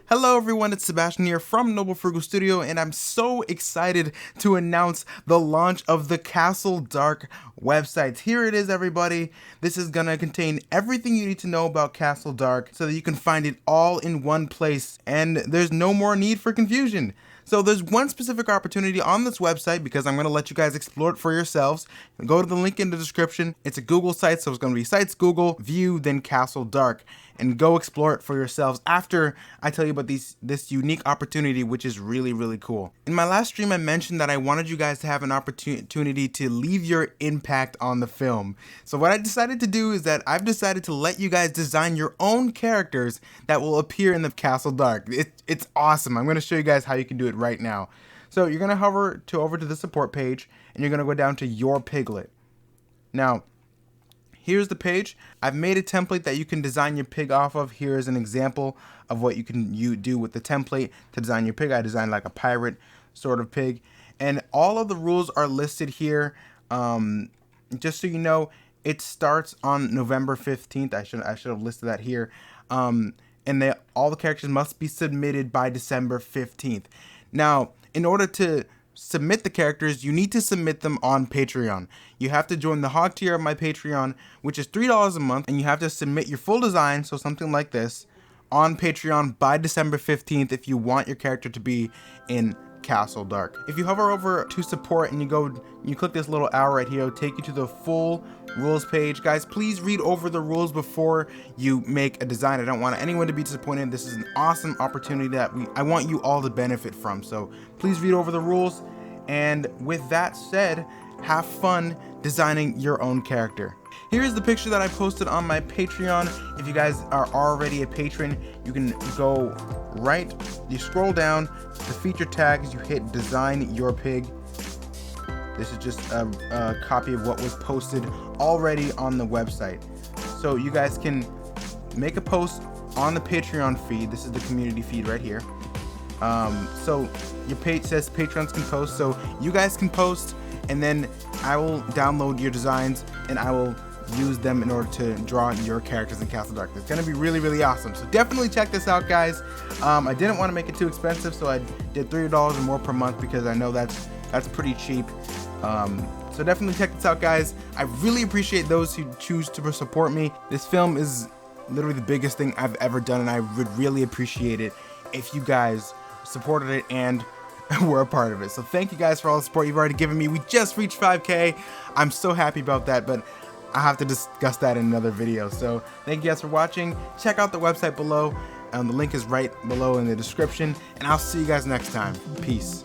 Hello everyone, it's Sebastian here from Noble Frugal Studio, and I'm so excited to announce the launch of the Castle Dark website. Here it is, everybody. This is gonna contain everything you need to know about Castle Dark so that you can find it all in one place, and there's no more need for confusion. So there's one specific opportunity on this website because I'm going to let you guys explore it for yourselves. Go to the link in the description. It's a Google site, so it's going to be Sites Google, View, then Castle Dark. And go explore it for yourselves after I tell you about this unique opportunity, which is really, really cool. In my last stream, I mentioned that I wanted you guys to have an opportunity to leave your impact on the film. So what I decided to do is that I've decided to let you guys design your own characters that will appear in the Castle Dark. It's awesome. I'm going to show you guys how you can do it right now. So you're going to hover over to the support page, and you're going to go down to Your Piglet. Now, here's the page. I've made a template that you can design your pig off of. Here is an example of what you can do with the template to design your pig. I designed like a pirate sort of pig. And all of the rules are listed here. Just so you know, it starts on November 15th. I should have listed that here. And all the characters must be submitted by December 15th. Now, in order to submit the characters, you need to submit them on Patreon. You have to join the Hog tier of my Patreon, which is $3 a month, and you have to submit your full design, so something like this, on Patreon by December 15th if you want your character to be in Castle Dark. If you hover over to support and you click this little arrow right here, it'll take you to the full rules page. Guys, please read over the rules before you make a design. I don't want anyone to be disappointed. This is an awesome opportunity that I want you all to benefit from. So please read over the rules. And with that said, have fun designing your own character. Here's the picture that I posted on my Patreon. If you guys are already a patron, you can go right, you scroll down, the feature tags, you hit design your pig. This is just a copy of what was posted already on the website. So you guys can make a post on the Patreon feed. This is the community feed right here. So your page says patrons can post, so you guys can post, and then I will download your designs and I will use them in order to draw your characters in Castle Dark. It's gonna be really, really awesome. So definitely check this out, guys. I didn't want to make it too expensive, so I did $30 or more per month because I know that's pretty cheap. So definitely check this out, guys. I really appreciate those who choose to support me. This film is literally the biggest thing I've ever done, and I would really appreciate it if you guys supported it and were a part of it. So thank you guys for all the support you've already given me. We just reached 5K. I'm so happy about that, but I have to discuss that in another video. So thank you guys for watching. Check out the website below. The link is right below in the description, and I'll see you guys next time. Peace.